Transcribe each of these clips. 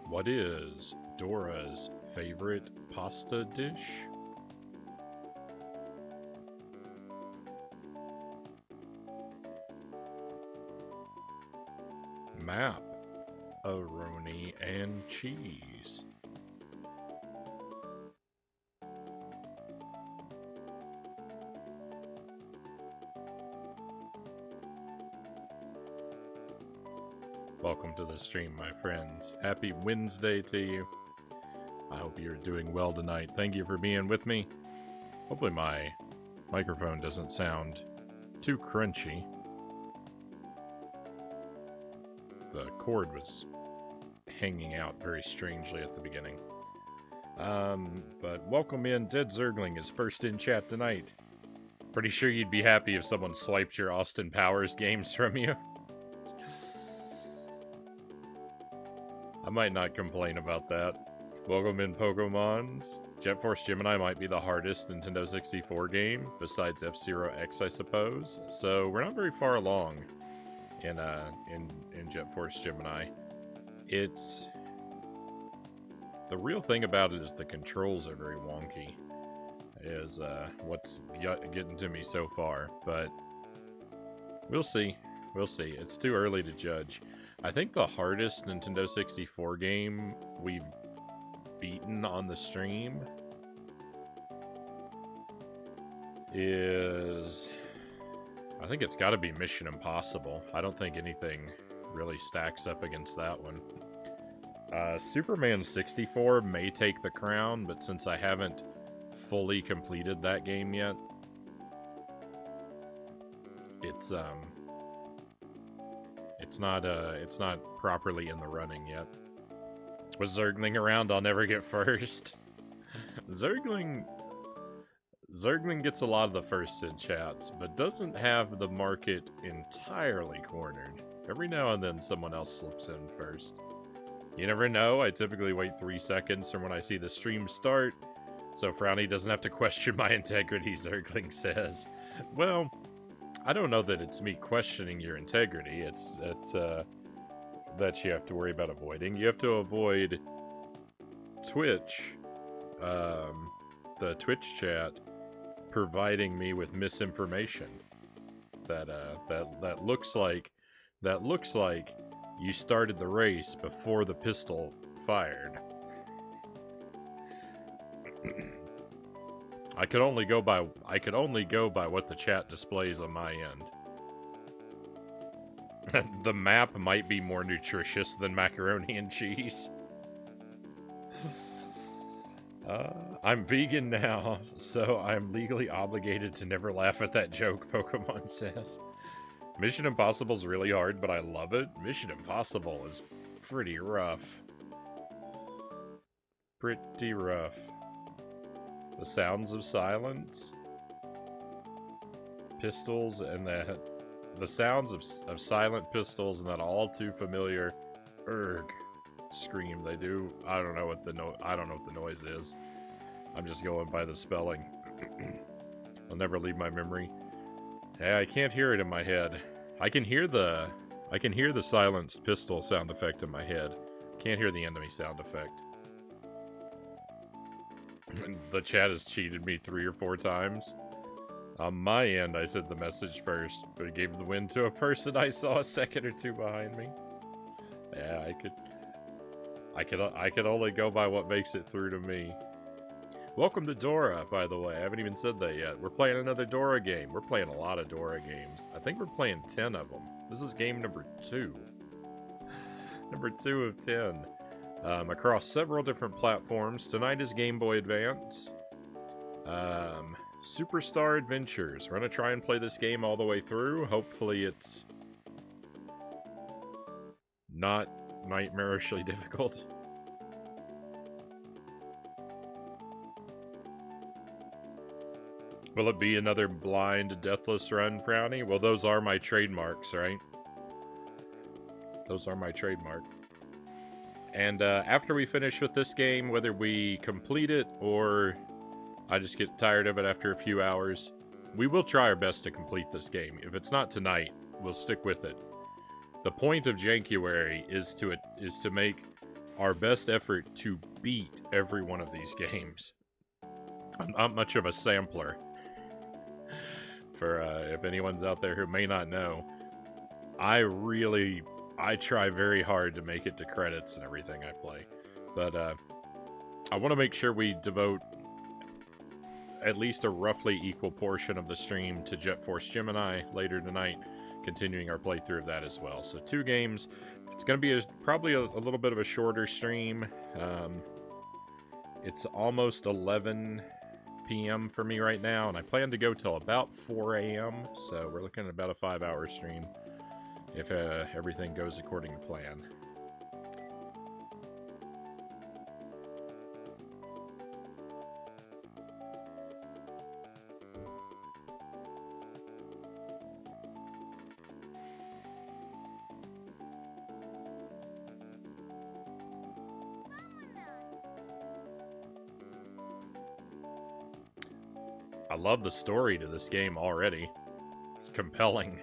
What is Dora's favorite pasta dish? Macaroni and cheese. Welcome to the stream, my friends. Happy Wednesday to you. I hope you're doing well tonight. Thank you for being with me. Hopefully my microphone doesn't sound too crunchy. The cord was hanging out very strangely at the beginning. But welcome in. Dead Zergling is first in chat tonight. Pretty sure you'd be happy if someone swiped your Austin Powers games from you. I might not complain about that. Welcome in, Pokemons. Jet Force Gemini might be the hardest Nintendo 64 game, besides F-Zero X, I suppose. So we're not very far along in Jet Force Gemini. It's... The real thing about it is the controls are very wonky, is what's getting to me so far. But we'll see. We'll see. It's too early to judge. I think the hardest Nintendo 64 game we've beaten on the stream is... I think it's got to be Mission Impossible. I don't think anything really stacks up against that one. Superman 64 may take the crown, but since I haven't fully completed that game yet, it's not properly in the running yet. Was Zergling around? I'll never get first. Zergling gets a lot of the first in chats, but doesn't have the market entirely cornered. Every now and then someone else slips in first. You never know, I typically wait 3 seconds from when I see the stream start, so Frownie doesn't have to question my integrity, Zergling says. Well, I don't know that it's me questioning your integrity, it's that you have to worry about avoiding. You have to avoid Twitch, the Twitch chat, providing me with misinformation that looks like you started the race before the pistol fired. I could only go by what the chat displays on my end. The map might be more nutritious than macaroni and cheese. I'm vegan now, so I'm legally obligated to never laugh at that joke, Pokemon says. Mission Impossible's really hard, but I love it. Mission Impossible is pretty rough. Pretty rough. The sounds of silence. Pistols and the sounds of silent pistols and that all too familiar erg scream they do. I don't know what the noise is. I'm just going by the spelling. I'll never leave my memory. Hey, I can't hear it in my head. I can hear the silenced pistol sound effect in my head. Can't hear the enemy sound effect. The chat has cheated me 3 or 4 times. On my end, I said the message first, but it gave the win to a person I saw a second or two behind me. Yeah, I could only go by what makes it through to me. Welcome to Dora, by the way. I haven't even said that yet. We're playing another Dora game. We're playing a lot of Dora games. I think we're playing 10 of them. This is game number 2. Number 2 of 10. Across several different platforms. Tonight is Game Boy Advance. Superstar Adventures. We're going to try and play this game all the way through. Hopefully it's not nightmarishly difficult. Will it be another blind, deathless run, Frownie? Well, those are my trademarks, right? Those are my trademark. And after we finish with this game, whether we complete it or I just get tired of it after a few hours, we will try our best to complete this game. If it's not tonight, we'll stick with it. The point of Jankuary is to make our best effort to beat every one of these games. I'm not much of a sampler. For if anyone's out there who may not know, I try very hard to make it to credits and everything I play. But I want to make sure we devote at least a roughly equal portion of the stream to Jet Force Gemini later tonight, continuing our playthrough of that as well. So 2 games. It's going to be probably a little bit of a shorter stream. It's almost 11 p.m. for me right now, and I plan to go till about 4 a.m., so we're looking at about a 5-hour stream if everything goes according to plan. I love the story to this game already. It's compelling.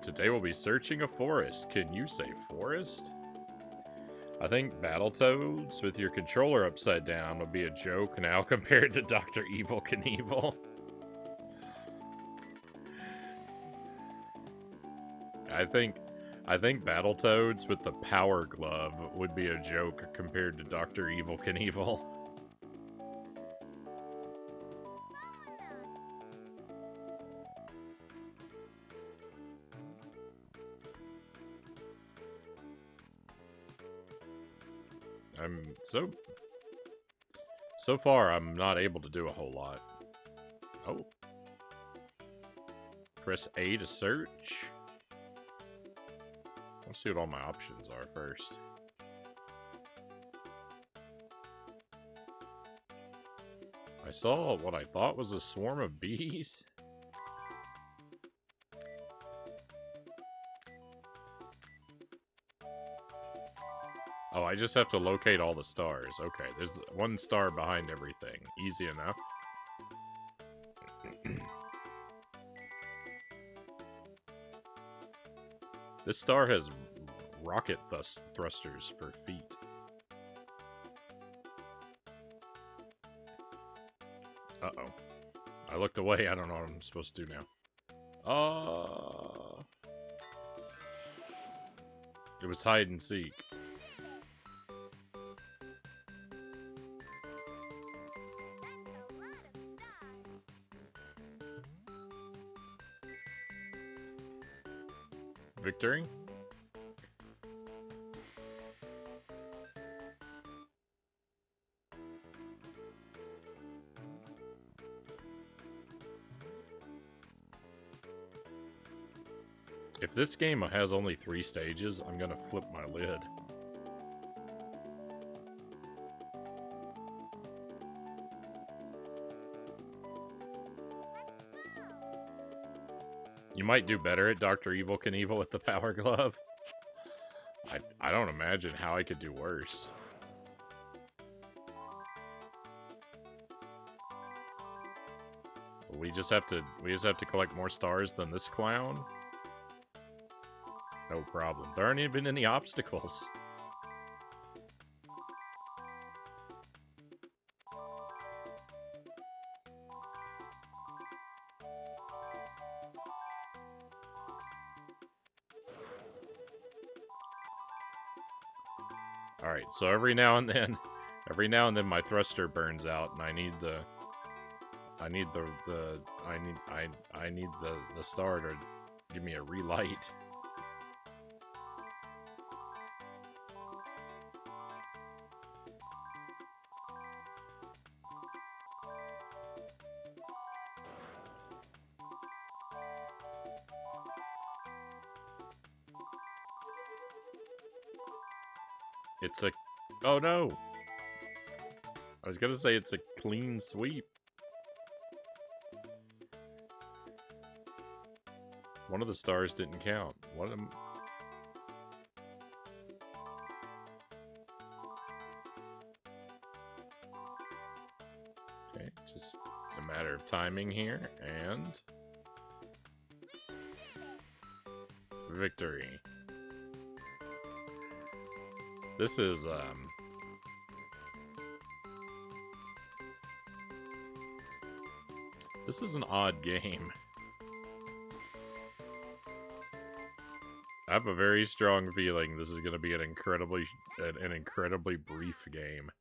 Today we'll be searching a forest. Can you say forest? I think Battletoads with your controller upside down would be a joke now compared to Dr. Evil Knievel. I think Battletoads with the Power Glove would be a joke compared to Dr. Evil Knievel. So far, I'm not able to do a whole lot. Oh. Press A to search. Let's see what all my options are first. I saw what I thought was a swarm of bees. Oh, I just have to locate all the stars. Okay, there's 1 star behind everything. Easy enough. This star has rocket thrusters for feet. Uh-oh. I looked away. I don't know what I'm supposed to do now. It was hide and seek. Victory? If this game has only 3 stages, I'm gonna flip my lid. You might do better at Dr. Evil Knievel with the Power Glove. I don't imagine how I could do worse. We just have to collect more stars than this clown. No problem. There aren't even any obstacles. Alright, so every now and then my thruster burns out and I need the star to give me a relight. It's a... Oh no! I was gonna say it's a clean sweep. One of the stars didn't count. What am... Okay, just a matter of timing here, and... victory. This is, this is an odd game. I have a very strong feeling this is going to be an incredibly brief game.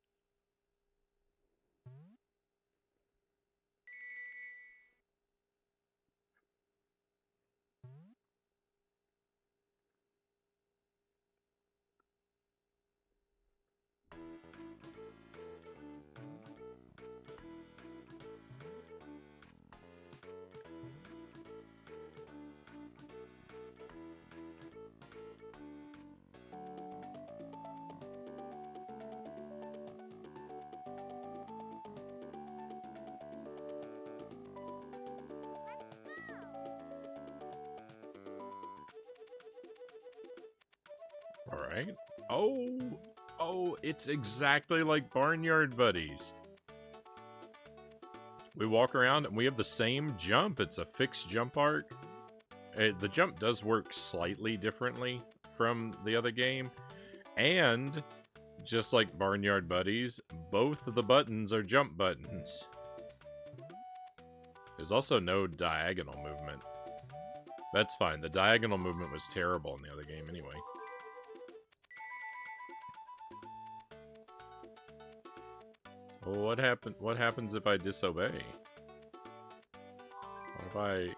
Alright. Oh, it's exactly like Barnyard Buddies. We walk around and we have the same jump. It's a fixed jump arc. The jump does work slightly differently from the other game. And, just like Barnyard Buddies, both of the buttons are jump buttons. There's also no diagonal movement. That's fine. The diagonal movement was terrible in the other game anyway. Well, what happens if I disobey? What if I...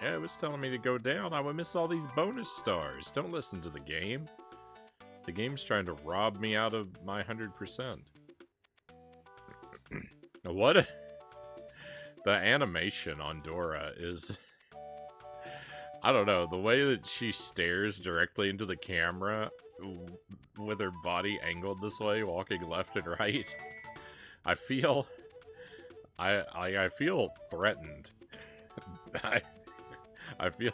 Yeah, it was telling me to go down. I would miss all these bonus stars. Don't listen to the game. The game's trying to rob me out of my 100%. What? The animation on Dora is... I don't know. The way that she stares directly into the camera... with her body angled this way, walking left and right, I feel threatened. I feel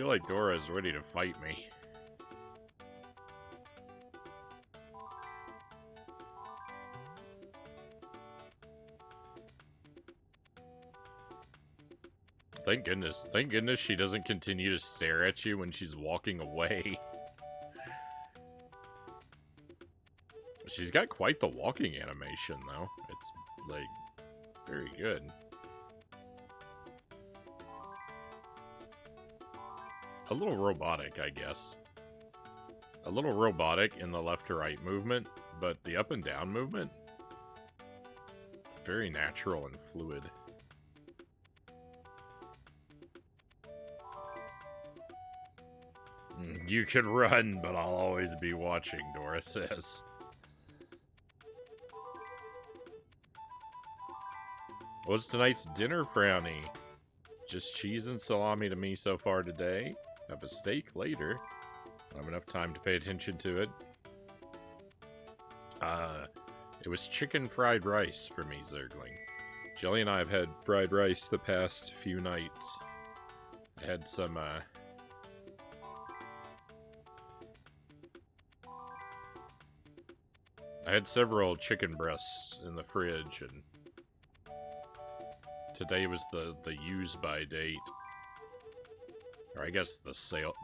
like Dora is ready to fight me. Thank goodness she doesn't continue to stare at you when she's walking away. She's got quite the walking animation, though. It's, like, very good. A little robotic, I guess. A little robotic in the left to right movement, but the up and down movement, it's very natural and fluid. You can run, but I'll always be watching, Dora says. What's tonight's dinner, Frownie? Just cheese and salami to me so far today. Have a steak later. I have enough time to pay attention to it. It was chicken fried rice for me, Zergling. Jelly and I have had fried rice the past few nights. I had some, I had several chicken breasts in the fridge, and today was the use by date, or I guess the sell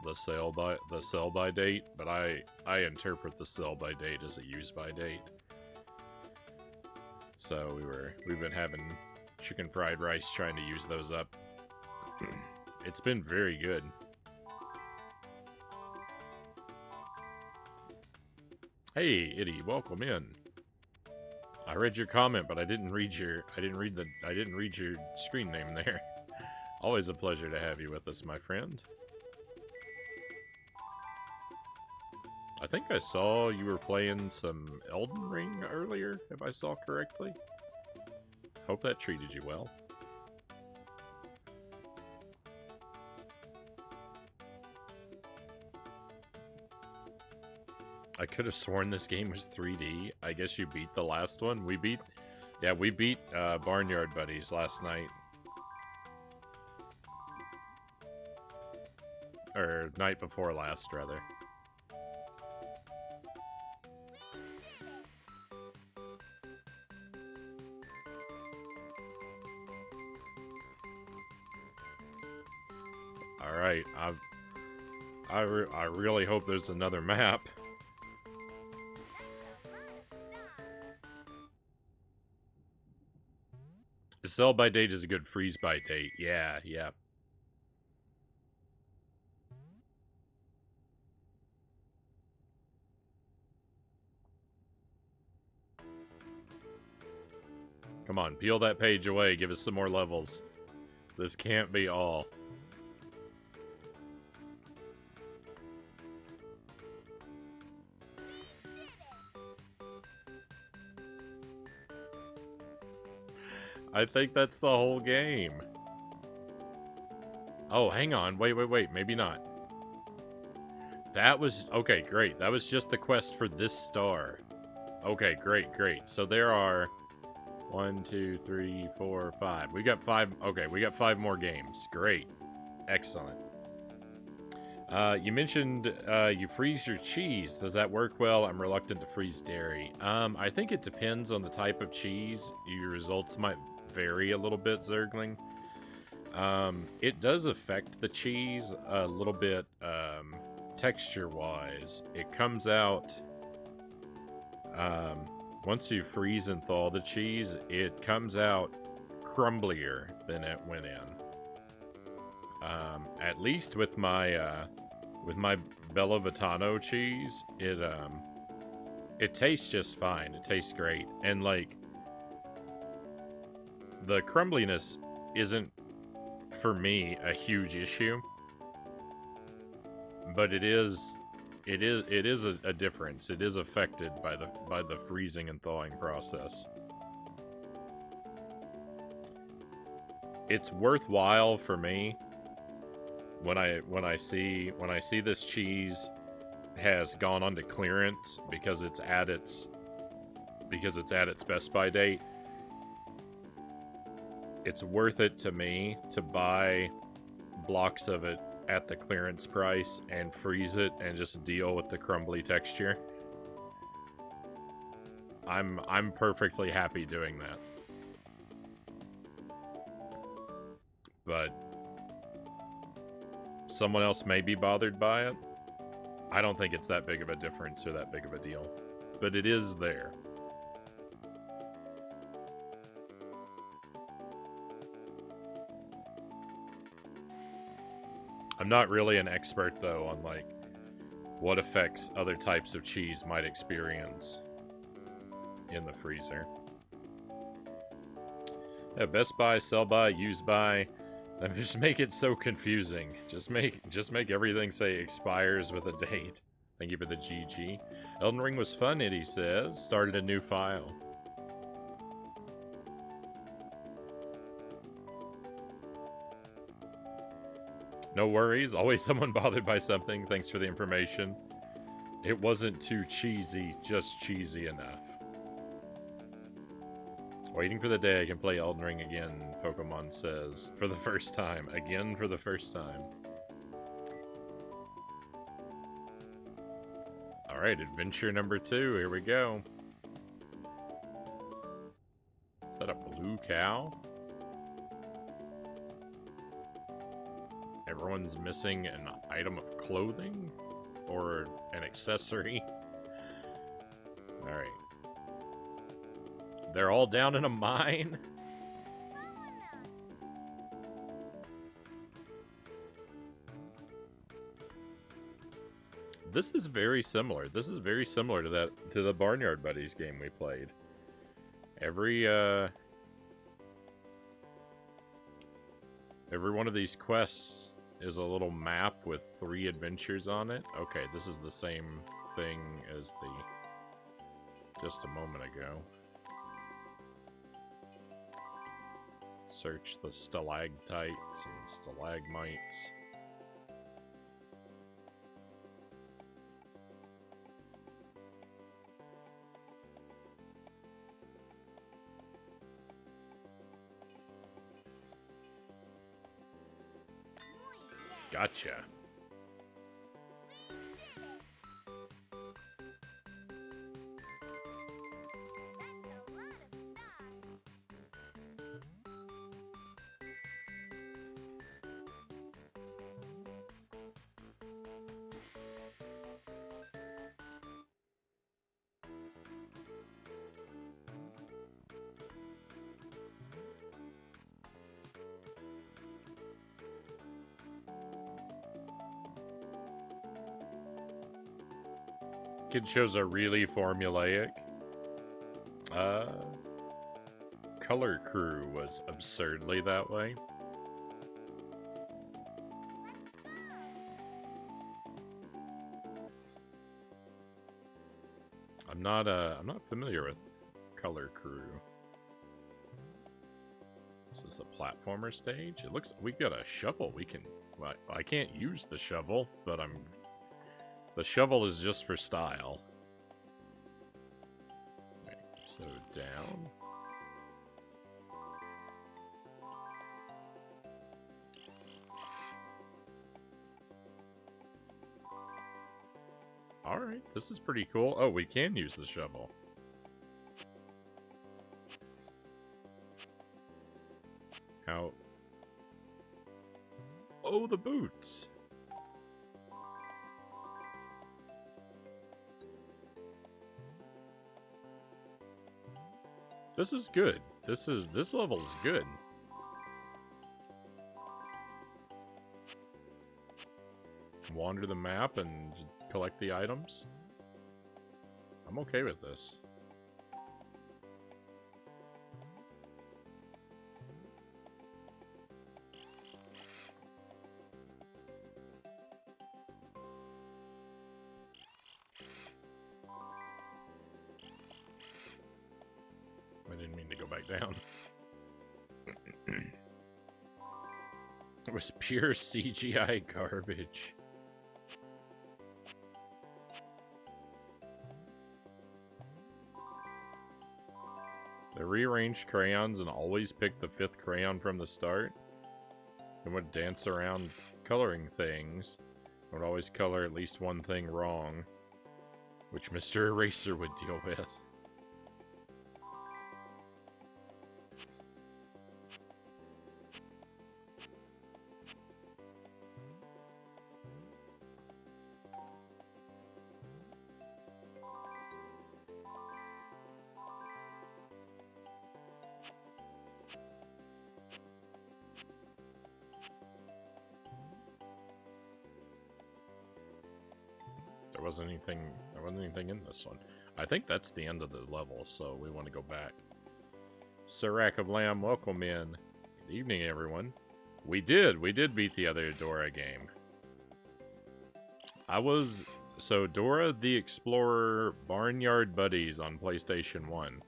by date. But I interpret the sell by date as a use by date. So we've been having chicken fried rice, trying to use those up. It's been very good. Hey, Itty, welcome in. I read your comment, but I didn't read your screen name there. Always a pleasure to have you with us, my friend. I think I saw you were playing some Elden Ring earlier, if I saw correctly. Hope that treated you well. I could have sworn this game was 3D. I guess you beat the last one. We beat Barnyard Buddies last night. Or night before last, rather. Alright, I really hope there's another map. The sell by date is a good freeze by date. Yeah, yeah. Come on, peel that page away. Give us some more levels. This can't be all. I think that's the whole game. Oh, hang on. Wait. Maybe not. That was... Okay, great. That was just the quest for this star. Okay, great. So there are... 1, 2, 3, 4, 5. We got 5... Okay, we got 5 more games. Great. Excellent. You mentioned you freeze your cheese. Does that work well? I'm reluctant to freeze dairy. I think it depends on the type of cheese. Your results might vary a little bit, Zergling. It does affect the cheese a little bit texture-wise. It comes out... once you freeze and thaw the cheese, it comes out crumblier than it went in. At least with my Bella Vitano cheese, it tastes just fine. It tastes great, and like the crumbliness isn't for me a huge issue, but it is a difference. It is affected by the freezing and thawing process. It's worthwhile for me when I see this cheese has gone onto clearance because it's at its best by date. It's worth it to me to buy blocks of it at the clearance price and freeze it and just deal with the crumbly texture. I'm perfectly happy doing that. But someone else may be bothered by it. I don't think it's that big of a difference or that big of a deal. But it is there. I'm not really an expert, though, on, like, what effects other types of cheese might experience in the freezer. Yeah, best buy, sell by, use by. Just make it so confusing. Just make everything say expires with a date. Thank you for the GG. Elden Ring was fun, Eddie says. Started a new file. No worries. Always someone bothered by something. Thanks for the information. It wasn't too cheesy, just cheesy enough. Waiting for the day I can play Elden Ring again, Pokemon says. For the first time. Again for the first time. Alright, adventure number 2. Here we go. Is that a blue cow? Everyone's missing an item of clothing? Or an accessory? Alright. They're all down in a mine? This is very similar. This is very similar to the Barnyard Buddies game we played. Every one of these quests is a little map with 3 adventures on it. Okay, this is the same thing as just a moment ago. Search the stalactites and stalagmites. Gotcha. think it shows a really formulaic. Color Crew was absurdly that way. I'm not familiar with Color Crew. Is this a platformer stage? It looks, we've got a shovel. We can, well, I can't use the shovel, but the shovel is just for style. Okay, so down. Alright, this is pretty cool. Oh, we can use the shovel. How? Oh, the boots! This is good. This level is good. Wander the map and collect the items. I'm okay with this. I didn't mean to go back down. It was pure CGI garbage. They rearranged crayons and always picked the 5th crayon from the start. And would dance around coloring things. And would always color at least one thing wrong. Which Mr. Eraser would deal with. There wasn't anything in this one. I think that's the end of the level, so we want to go back. Sirac of Lamb, welcome in. Good evening, everyone. We did beat the other Dora game. So Dora the Explorer Barnyard Buddies on PlayStation 1.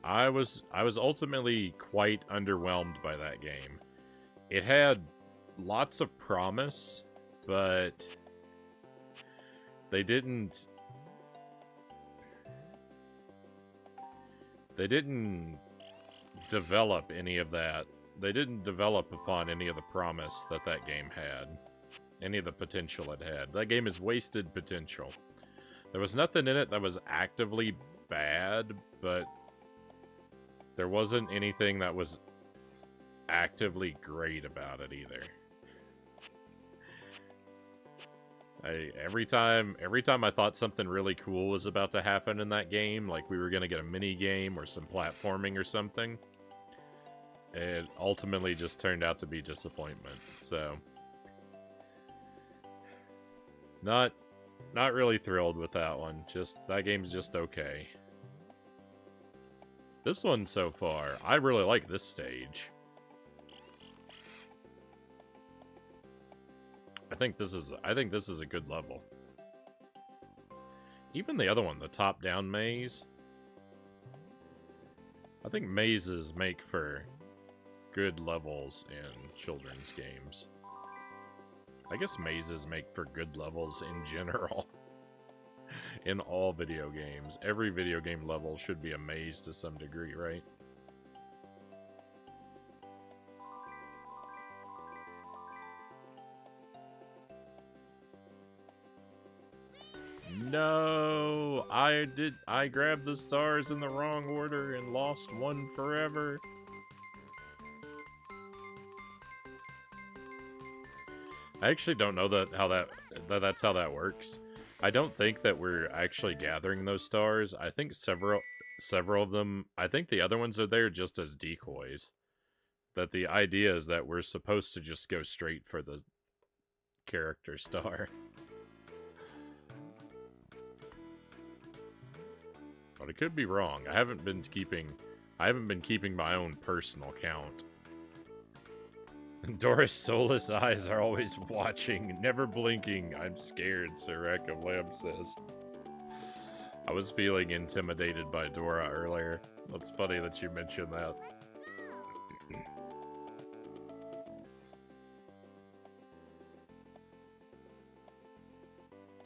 I was ultimately quite underwhelmed by that game. It had lots of promise, but they didn't develop any of that. They didn't develop upon any of the promise that game had. Any of the potential it had. That game is wasted potential. There was nothing in it that was actively bad, but there wasn't anything that was actively great about it either. Every time I thought something really cool was about to happen in that game, like we were going to get a mini game or some platforming or something, it ultimately just turned out to be disappointment. So, not really thrilled with that one. That game's just okay. This one so far, I really like this stage. I think this is a good level. Even the other one, the top-down maze. I think mazes make for good levels in children's games. I guess mazes make for good levels in general. In all video games. Every video game level should be a maze to some degree, right? No, I grabbed the stars in the wrong order and lost one forever. I actually don't know that's how that works. I don't think that we're actually gathering those stars. I think several of them, I think the other ones are there just as decoys. That the idea is that we're supposed to just go straight for the character star. but it could be wrong. I haven't been keeping my own personal count. Dora's soulless eyes are always watching, never blinking. I'm scared, Sirek of Lamb says. I was feeling intimidated by Dora earlier. That's funny that you mentioned that.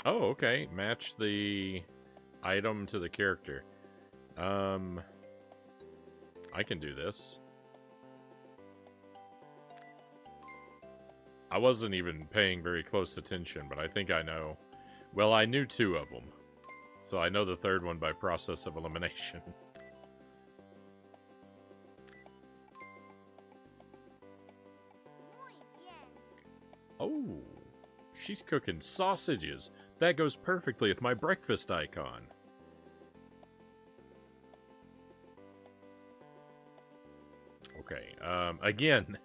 Oh, okay. Match the item to the character. I can do this. I wasn't even paying very close attention, but I think I know. Well, I knew 2 of them. So I know the 3rd one by process of elimination. Oh, she's cooking sausages. That goes perfectly with my breakfast icon. Okay, again.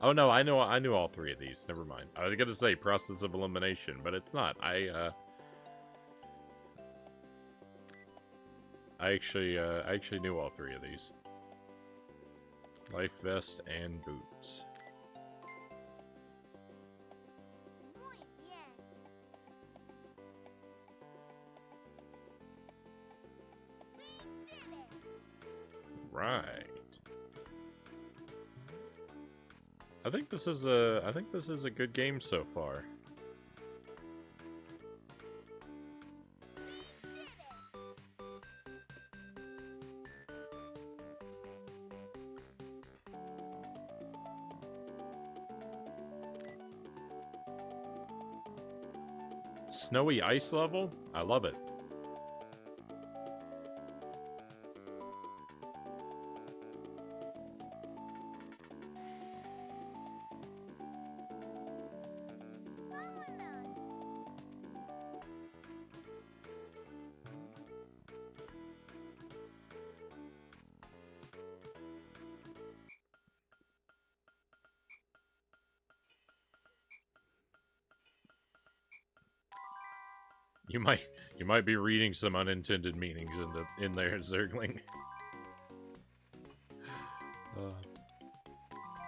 Oh no, I knew all 3 of these. Never mind. I was gonna say process of elimination, but it's not. I actually knew all 3 of these. Life vest and boots. Right. I think this is a good game so far. Snowy ice level? I love it. You might be reading some unintended meanings in there, Zergling.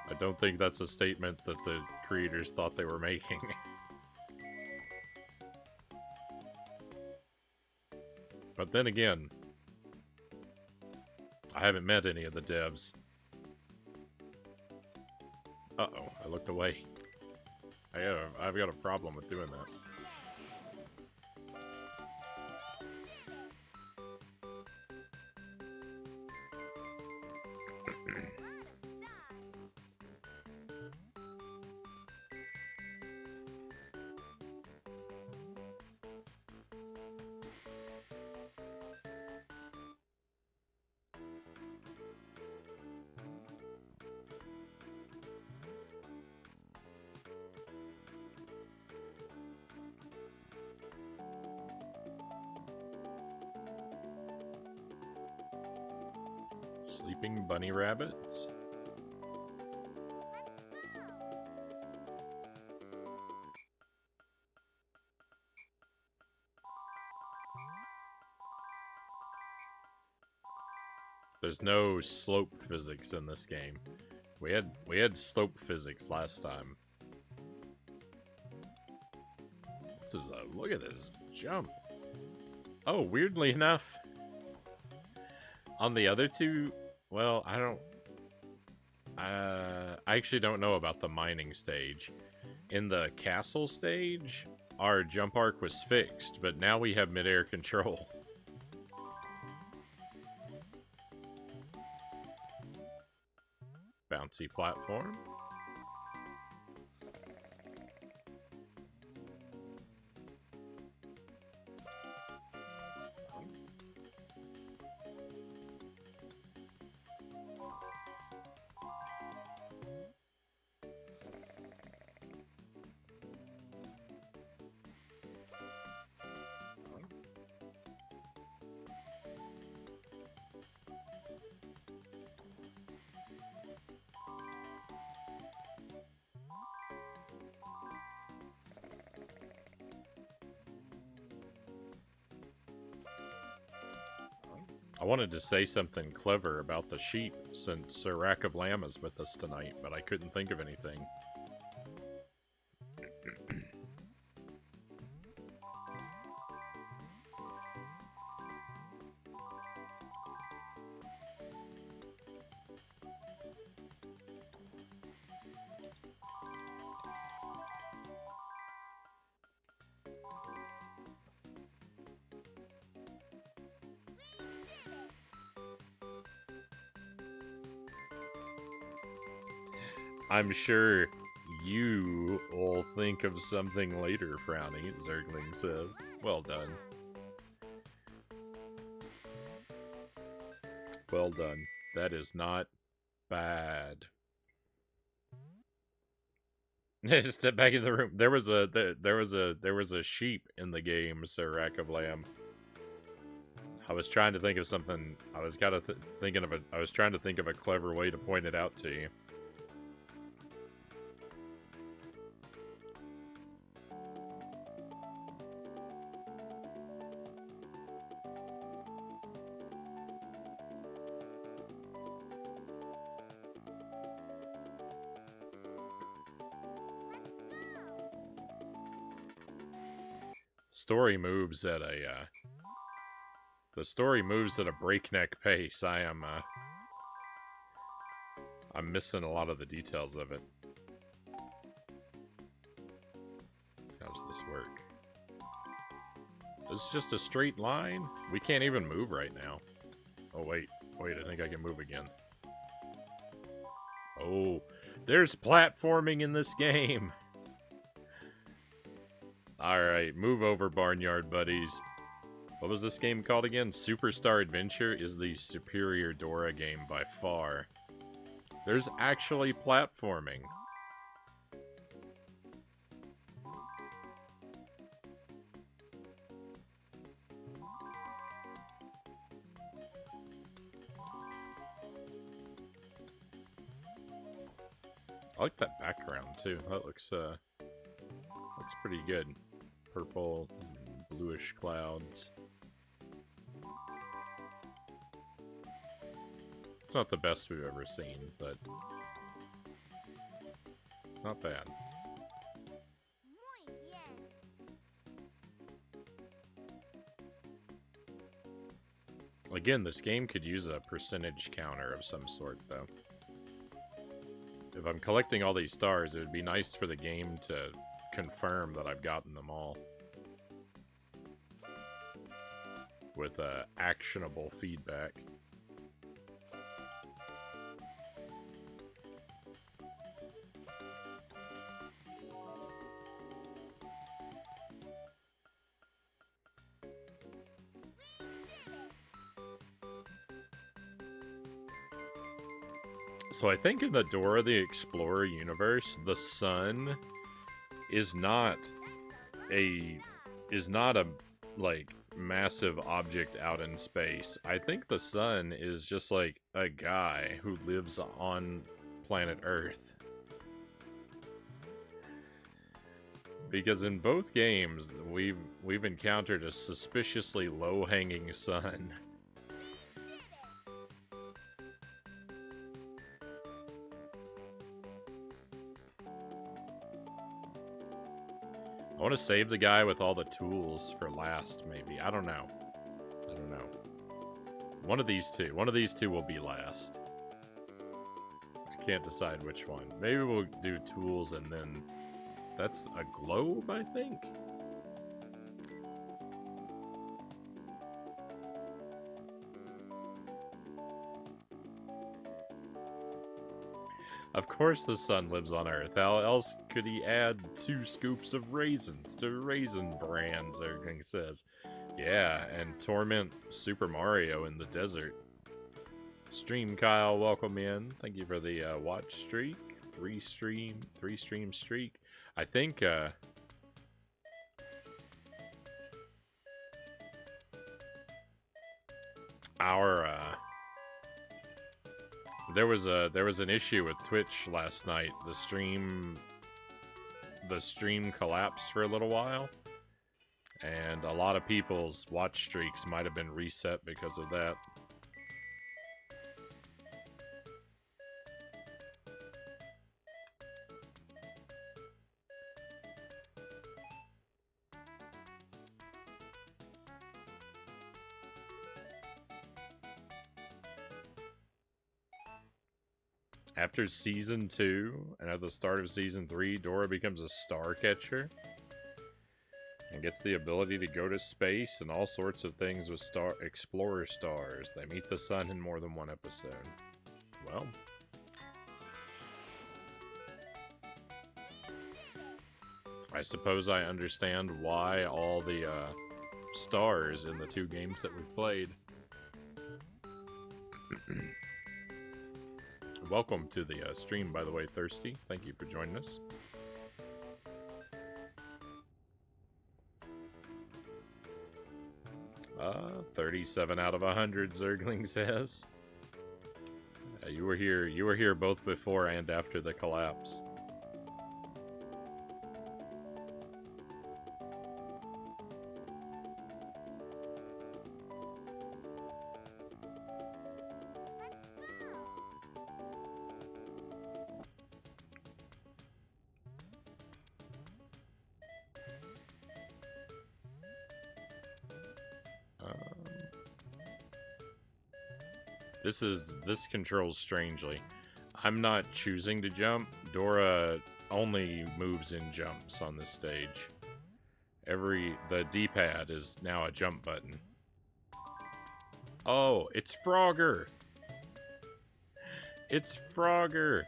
I don't think that's a statement that the creators thought they were making. But then again, I haven't met any of the devs. Uh-oh, I looked away. I've got a problem with doing that. Sleeping bunny rabbits? There's no slope physics in this game. We had slope physics last time. This is a look at this jump. Oh, weirdly enough, on the other 2, well, I actually don't know about the mining stage. In the castle stage, our jump arc was fixed, but now we have midair control. Bouncy platform. wanted to say something clever about the sheep since Sir Rack of Lamb is with us tonight, but I couldn't think of anything. I'm sure you will think of something later, Frownie, Zergling says. Well done. Well done. That is not bad. Just step back in the room. There was a sheep in the game, Sir Rack of Lamb. I was trying to think of something. I was trying to think of a clever way to point it out to you. Story moves at a the story moves at a breakneck pace. I'm missing a lot of the details of it. How does this work? It's just a straight line? We can't even move right now. Oh wait, I think I can move again. Oh, there's platforming in this game. Alright, move over, Barnyard Buddies. What was this game called again? Superstar Adventure is the superior Dora game by far. There's actually platforming. I like that background too. That looks pretty good. Purple, bluish clouds. It's not the best we've ever seen, but not bad. Again, this game could use a percentage counter of some sort, though. If I'm collecting all these stars, it would be nice for the game to confirm that I've gotten them all. With actionable feedback. So I think in the Dora the Explorer universe, the sun is not a like massive object out in space. I think the sun is just like a guy who lives on planet Earth. Because in both games, we've encountered a suspiciously low-hanging sun. I want to save the guy with all the tools for last, maybe. I don't know. One of these two will be last. I can't decide which one. Maybe we'll do tools and then... That's a globe, I think? Of course the sun lives on Earth. How else could he add 2 scoops of raisins to Raisin Bran, Zergling says. Yeah, and torment Super Mario in the desert. Stream Kyle, welcome in. Thank you for the watch streak. 3 stream streak. I think there was an issue with Twitch last night. The stream collapsed for a little while, and a lot of people's watch streaks might have been reset because of that. After Season 2, and at the start of Season 3, Dora becomes a star catcher. And gets the ability to go to space and all sorts of things with explorer stars. They meet the sun in more than one episode. Well... I suppose I understand why all the stars in the 2 games that we've played. Welcome to the stream, by the way, Thirsty. Thank you for joining us. 37 out of 100, Zergling says. You were here both before and after the collapse. This controls strangely. I'm not choosing to jump. Dora only moves in jumps on this stage. The D-pad is now a jump button. Oh, it's Frogger! It's Frogger!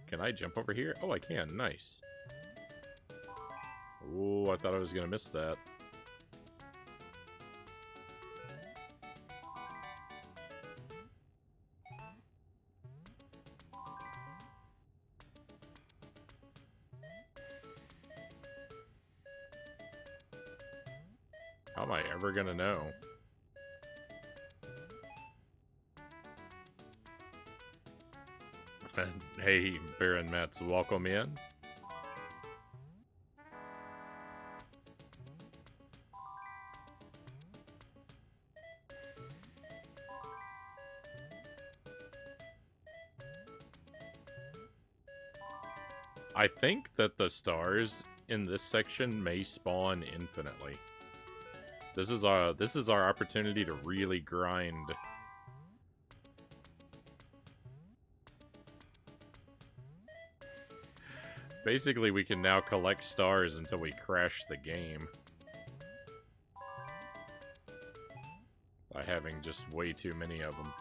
Can I jump over here? Oh, I can. Nice. Oh, I thought I was gonna miss that. How am I ever gonna know? Hey, Baron Metz, welcome in. I think that the stars in this section may spawn infinitely. This is our opportunity to really grind. Basically, we can now collect stars until we crash the game. By having just way too many of them.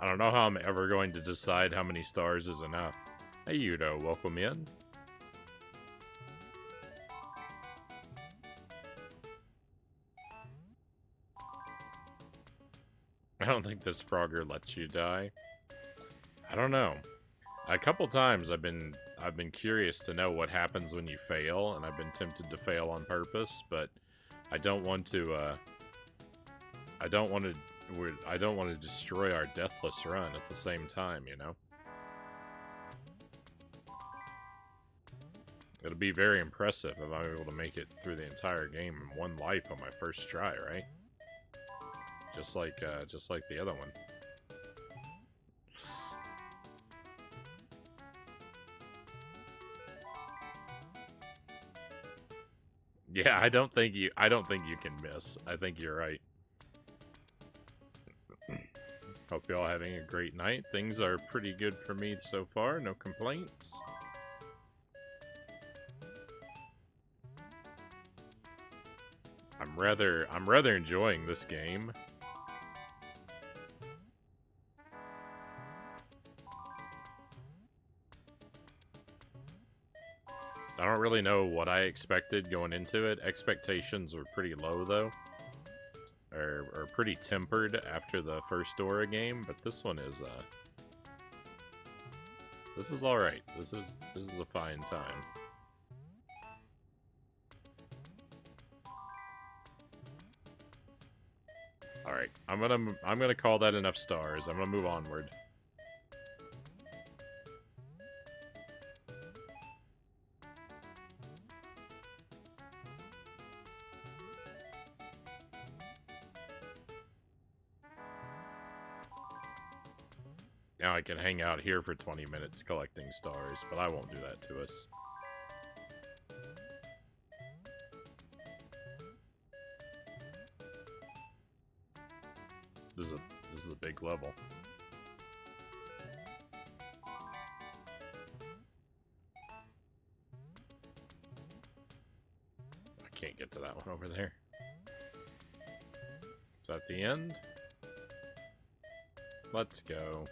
I don't know how I'm ever going to decide how many stars is enough. Hey Yudo, welcome in. I don't think this Frogger lets you die. I don't know. A couple times I've been curious to know what happens when you fail, and I've been tempted to fail on purpose, but I don't want to I don't want to destroy our deathless run at the same time, you know? It'll be very impressive if I'm able to make it through the entire game in one life on my first try, right? Just like the other one. Yeah, I don't think you can miss. I think you're right. Hope y'all having a great night. Things are pretty good for me so far, no complaints. I'm rather enjoying this game. I don't really know what I expected going into it. Expectations were pretty low, though. Or pretty tempered after the first Dora game, but this one is, this is alright. This is a fine time. Alright, I'm gonna call that enough stars. I'm gonna move onward. Now I can hang out here for 20 minutes collecting stars, but I won't do that to us. This is a big level. I can't get to that one over there. Is that the end? Let's go.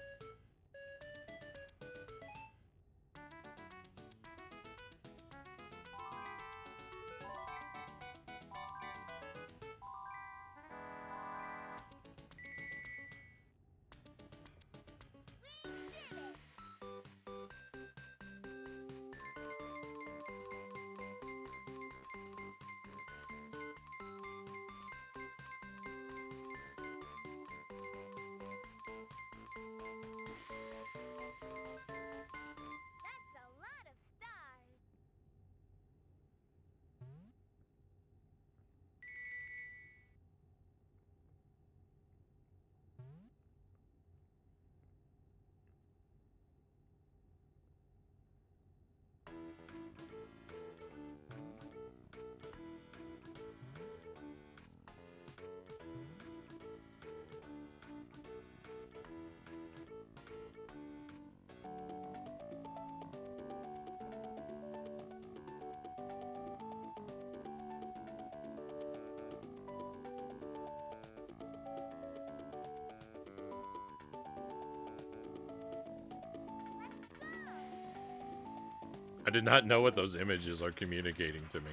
I did not know what those images are communicating to me.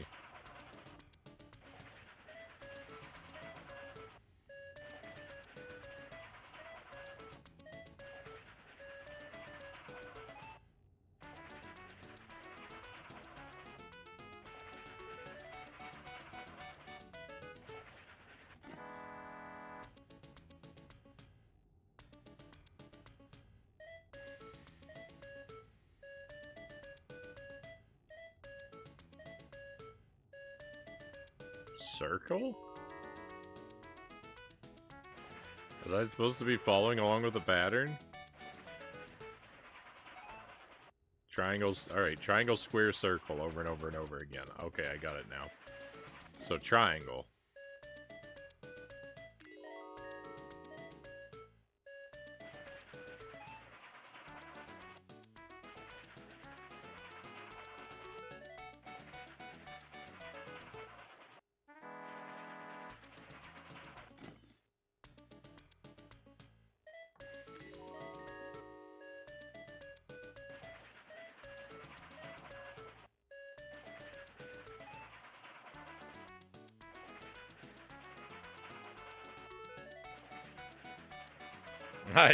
Circle? Was I supposed to be following along with the pattern? Triangles. Alright, triangle, square, circle over and over and over again. Okay, I got it now. So, triangle.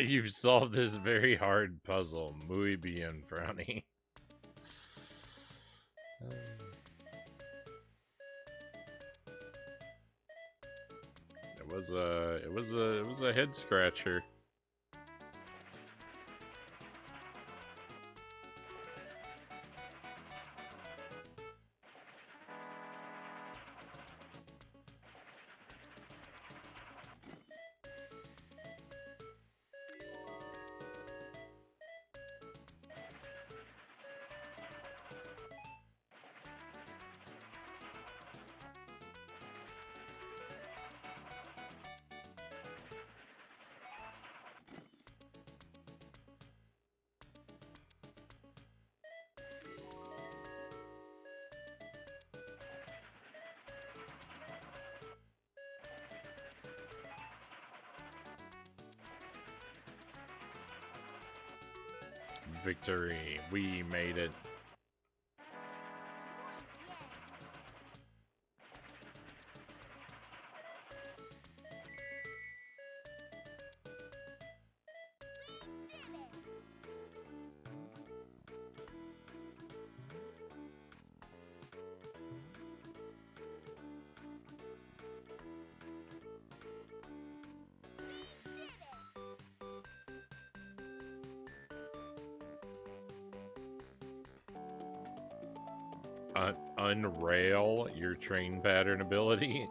You've solved this very hard puzzle. Muy bien, Frownie. It was a head scratcher. Victory. We made it. Unrail your train pattern ability.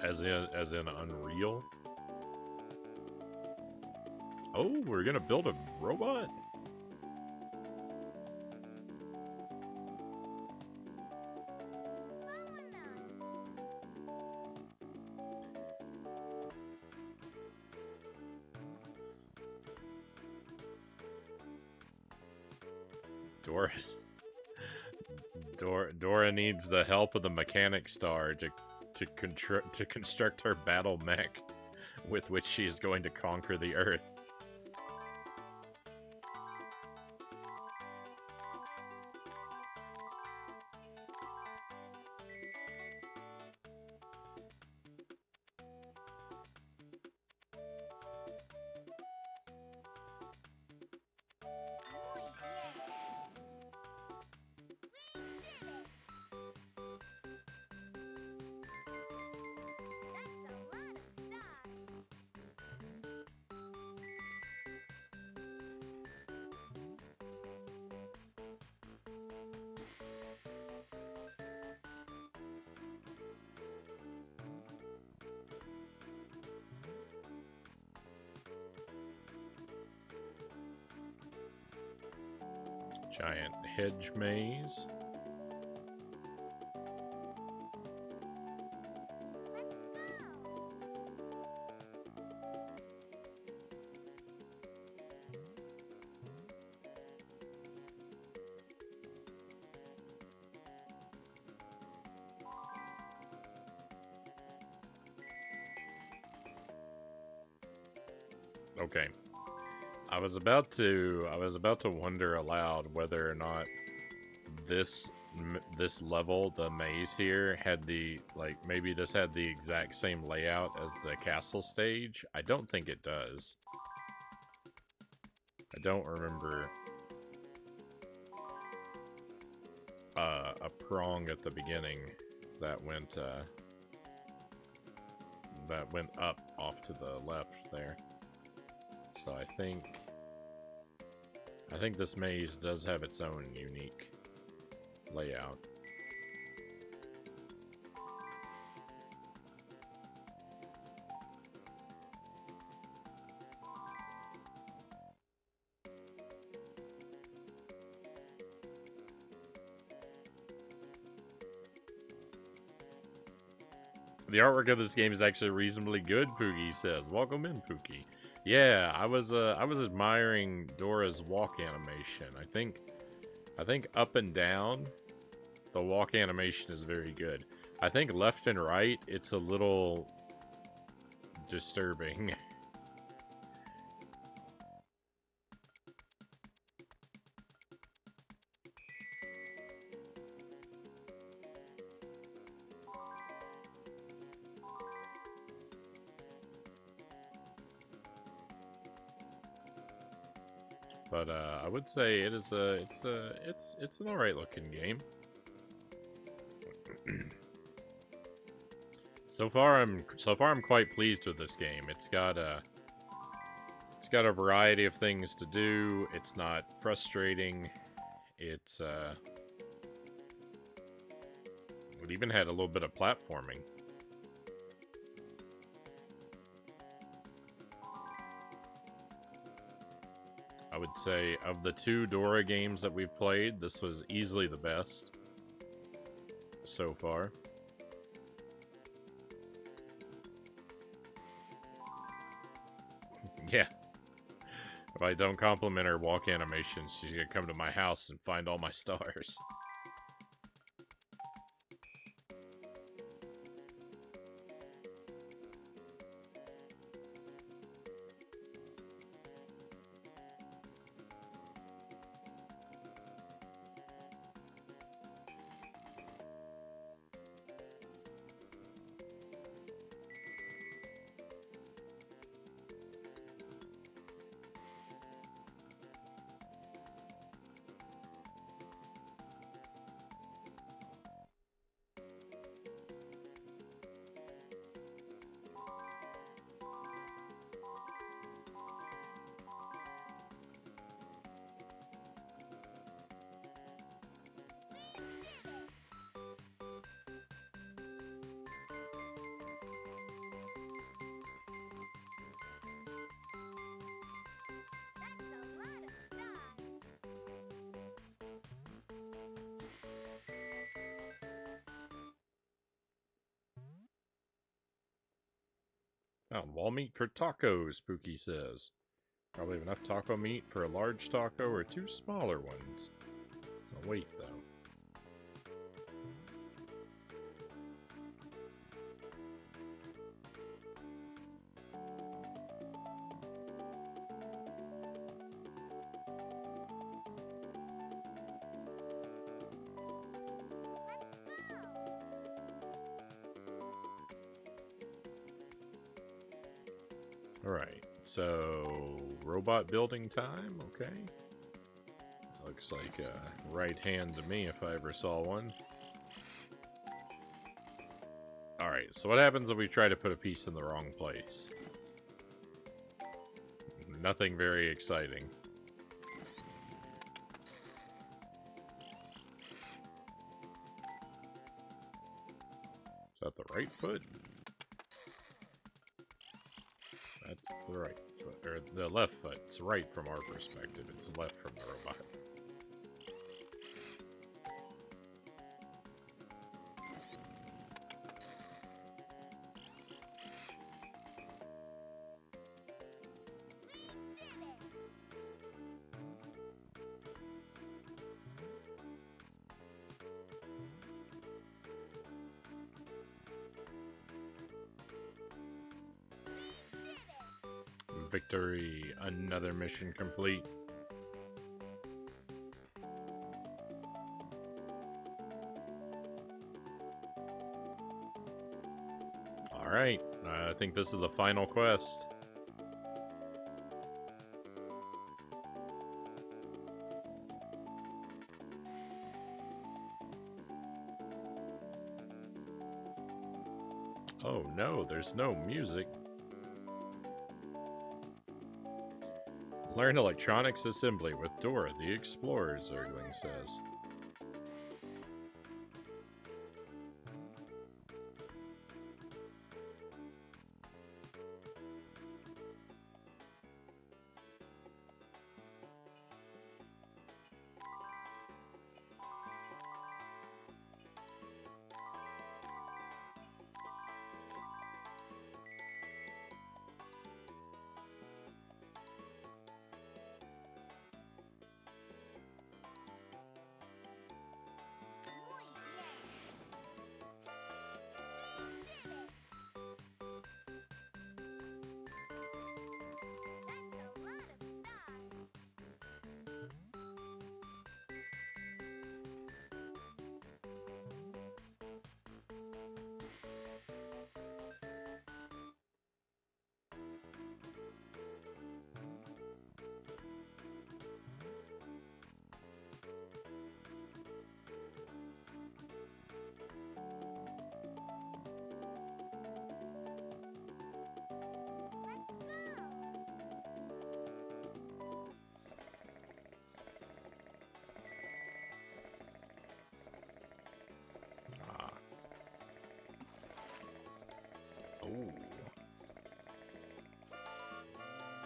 As in Unreal? Oh, we're gonna build a robot? Dora needs the help of the mechanic star to construct her battle mech, with which she is going to conquer the Earth. Giant hedge maze. Okay. I was about to wonder aloud whether or not this level, the maze here, had the, like, maybe this had the exact same layout as the castle stage. I don't think it does. I don't remember a prong at the beginning that went up off to the left there. So I think this maze does have its own unique layout. The artwork of this game is actually reasonably good, Pookie says. Welcome in, Pookie. Yeah, I was admiring Dora's walk animation. I think up and down, the walk animation is very good. I think left and right, it's a little disturbing. But I would say it's an alright looking game. So far I'm quite pleased with this game. It's got a variety of things to do. It's not frustrating. It even had a little bit of platforming. I would say of the 2 Dora games that we've played, this was easily the best so far. Yeah. If I don't compliment her walk animations, she's gonna come to my house and find all my stars. Found wall meat for tacos, Spooky says. Probably have enough taco meat for a large taco or 2 smaller ones. Oh, wait, though. Alright, so robot building time, okay. Looks like a right hand to me if I ever saw one. Alright, so what happens if we try to put a piece in the wrong place? Nothing very exciting. Is that the right foot? That's the right foot, or the left foot. It's right from our perspective. It's left from the robot. Victory, another mission complete. Alright, I think this is the final quest. Oh no, there's no music. Learn electronics assembly with Dora the Explorer, Zergling says.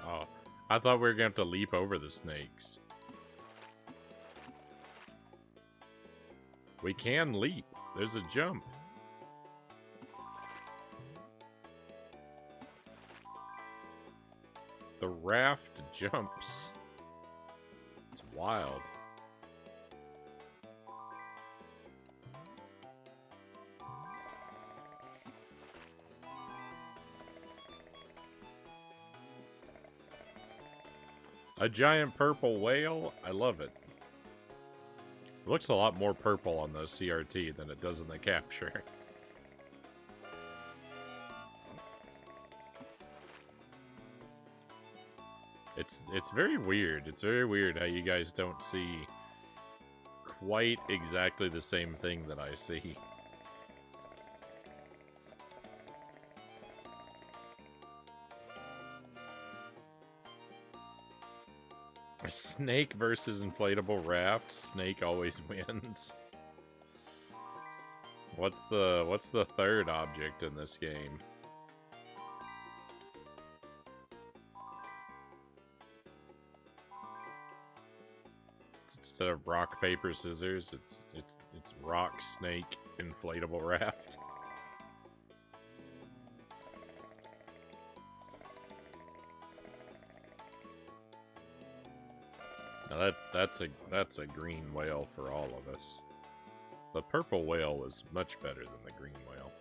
Oh, I thought we were gonna have to leap over the snakes. We can leap. There's a jump. The raft jumps. It's wild. A giant purple whale? I love it. It looks a lot more purple on the CRT than it does in the capture. It's very weird. It's very weird how you guys don't see quite exactly the same thing that I see. A snake versus inflatable raft. Snake always wins. What's the third object in this game? Instead of rock, paper, scissors, it's rock, snake, inflatable raft. that's a green whale for all of us. The purple whale was much better than the green whale.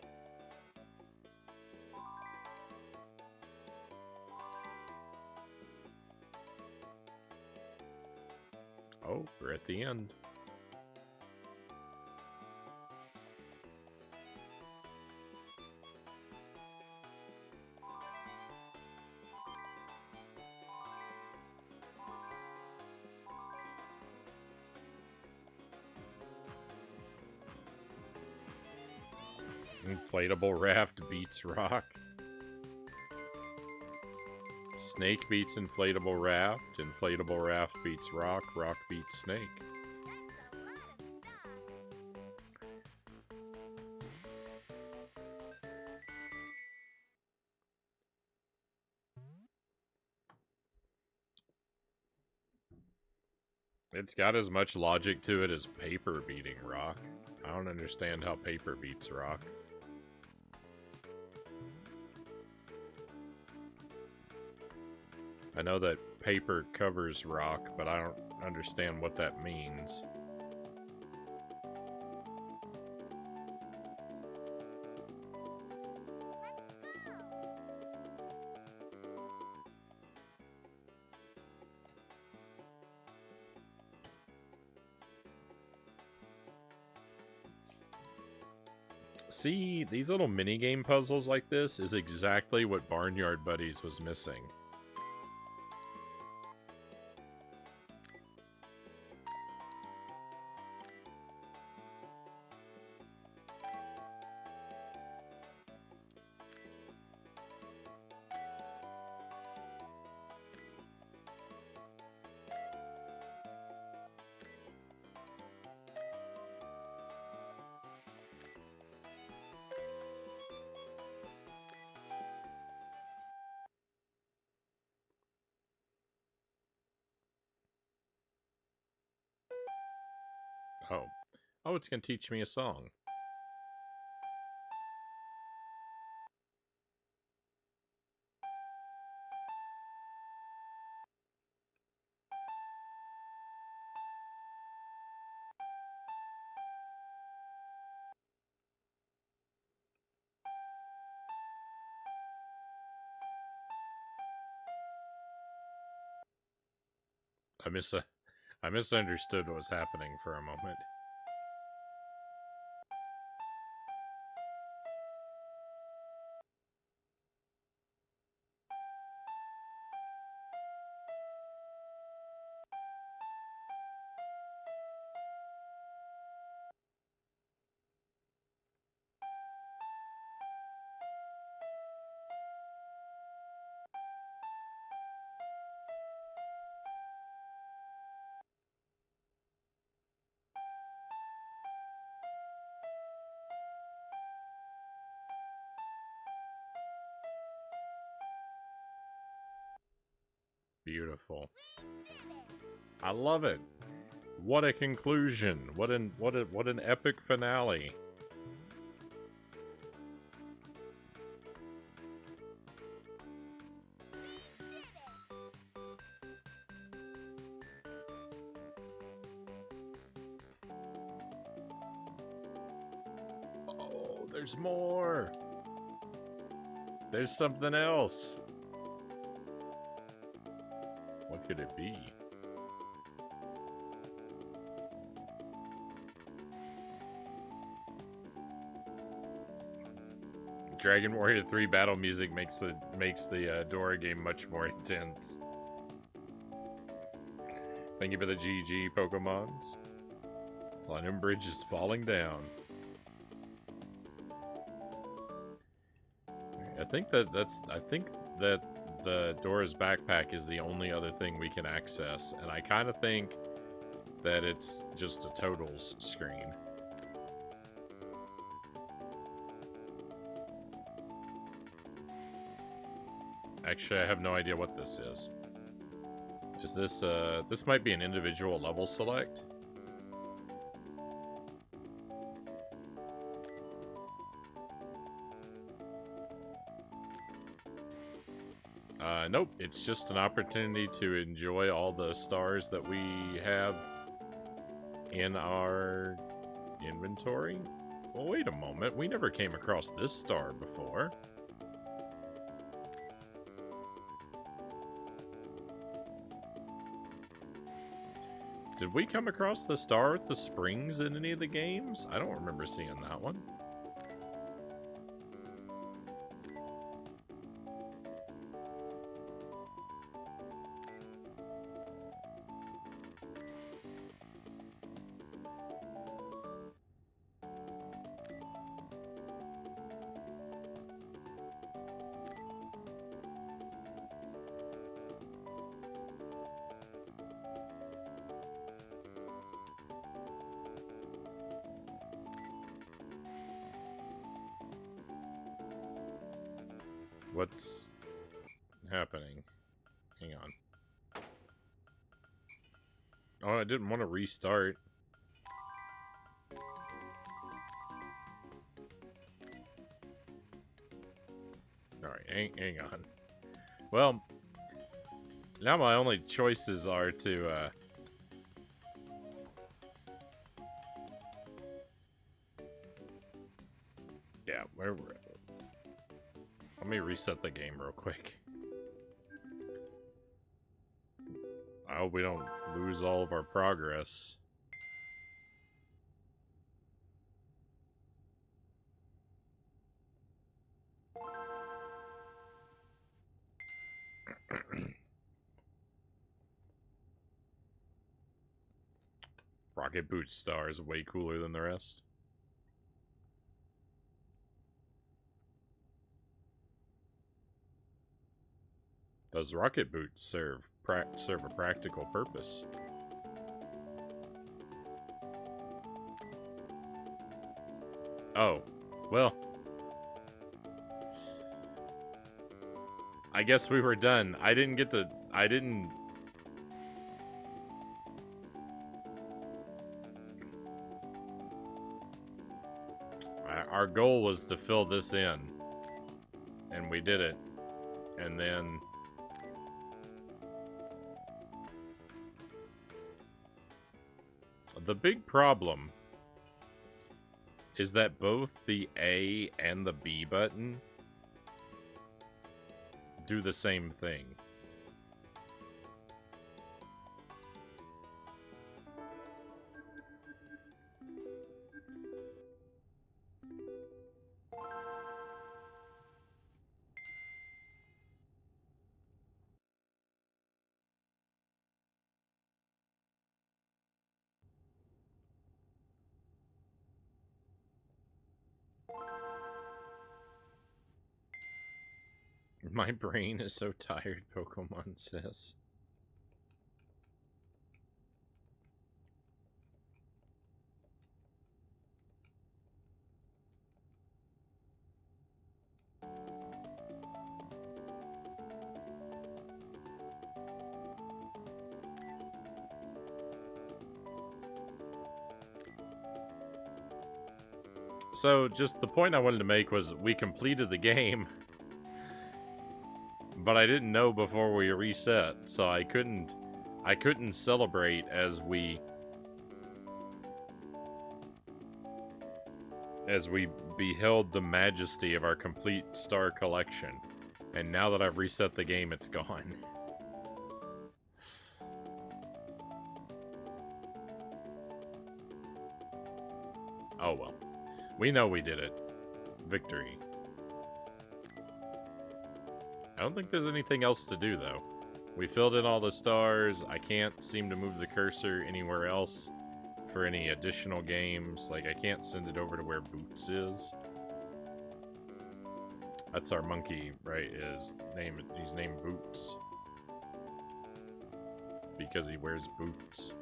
Oh, we're at the end. Inflatable raft beats rock. Snake beats inflatable raft. Inflatable raft beats rock. Rock beats snake. It's got as much logic to it as paper beating rock. I don't understand how paper beats rock. I know that paper covers rock, but I don't understand what that means. See, these little minigame puzzles like this is exactly what Barnyard Buddies was missing. Oh. Oh, it's going to teach me a song. I misunderstood what was happening for a moment. Beautiful. I love it. What a conclusion. What an epic finale. Oh, there's more. There's something else. What could it be? Dragon Warrior 3 battle music makes the Dora game much more intense. Thank you for the GG Pokemons. Platinum Bridge is falling down. I think that the Dora's backpack is the only other thing we can access, and I kind of think that it's just a totals screen. Actually, I have no idea what this is. Is this, this might be an individual level select? Nope, it's just an opportunity to enjoy all the stars that we have in our inventory. Well, wait a moment, we never came across this star before. Did we come across the star with the springs in any of the games? I don't remember seeing that one. What's happening? Hang on. Oh, I didn't want to restart. Alright, hang on. Well, now my only choices are to, yeah, where we're at. Let me reset the game real quick. I hope we don't lose all of our progress. Rocket Boot Star is way cooler than the rest. Does Rocket Boot serve a practical purpose? Oh, well. I guess we were done. I didn't... Our goal was to fill this in. And we did it. And then... The big problem is that both the A and the B button do the same thing. My brain is so tired, Pokemon says. So, just the point I wanted to make was we completed the game, but I didn't know before we reset, so I couldn't celebrate as we beheld the majesty of our complete star collection. And now that I've reset the game, it's gone. Oh well. We know we did it. Victory. I don't think there's anything else to do, though. We filled in all the stars. I can't seem to move the cursor anywhere else for any additional games. Like, I can't send it over to where Boots is. That's our monkey, right? He's named Boots. Because he wears boots.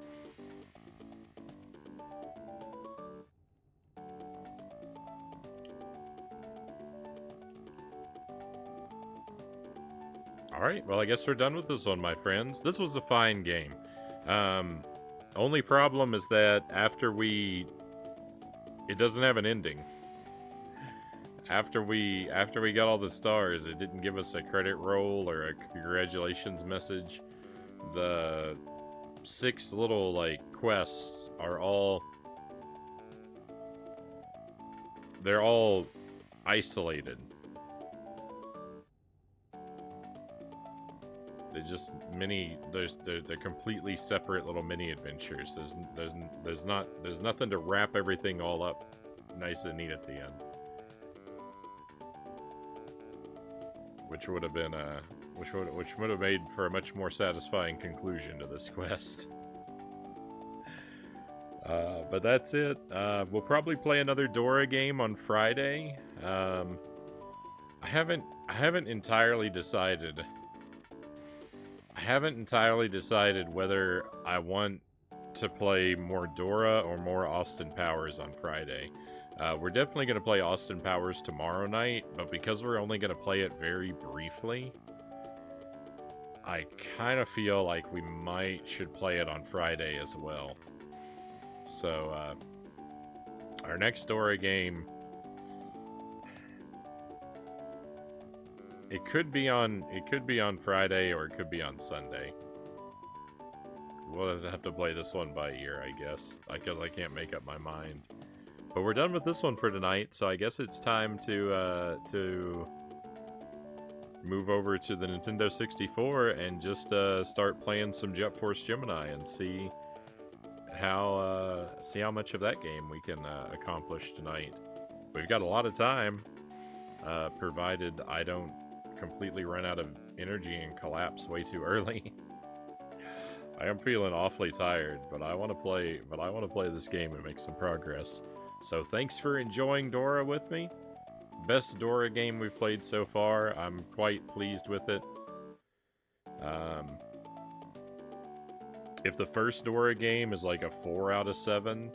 Alright, well I guess we're done with this one, my friends. This was a fine game. Only problem is that after it doesn't have an ending. after we got all the stars, it didn't give us a credit roll or a congratulations message. The 6 little like quests are all they're all isolated. They're just they're completely separate little mini adventures. There's nothing to wrap everything all up nice and neat at the end. Which would have been which would have made for a much more satisfying conclusion to this quest. But that's it. We'll probably play another Dora game on Friday. I haven't entirely decided. I haven't entirely decided whether I want to play more Dora or more Austin Powers on Friday. We're definitely going to play Austin Powers tomorrow night, but because we're only going to play it very briefly, I kind of feel like we should play it on Friday as well. So, our next Dora game, it could be on Friday or it could be on Sunday. We'll have to play this one by ear, I guess, because I can't make up my mind. But we're done with this one for tonight, so I guess it's time to move over to the Nintendo 64 and just start playing some Jet Force Gemini and see how much of that game we can accomplish tonight. We've got a lot of time, provided I don't completely run out of energy and collapse way too early. I am feeling awfully tired, but I want to play this game and make some progress. So thanks for enjoying Dora with me. Best Dora game we've played so far. I'm quite pleased with it. If the first Dora game is like a 4 out of 7,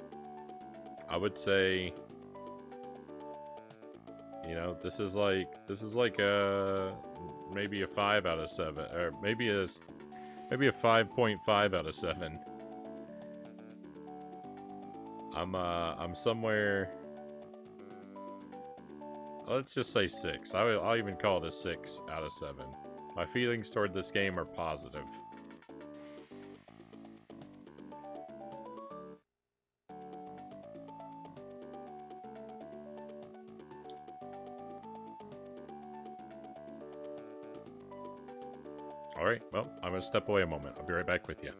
I would say, you know, this is like a maybe a 5 out of 7, or maybe a 5.5 out of 7. I'm somewhere. Let's just say 6. I'll even call it a 6 out of 7. My feelings toward this game are positive. Alright, well, I'm going to step away a moment. I'll be right back with you.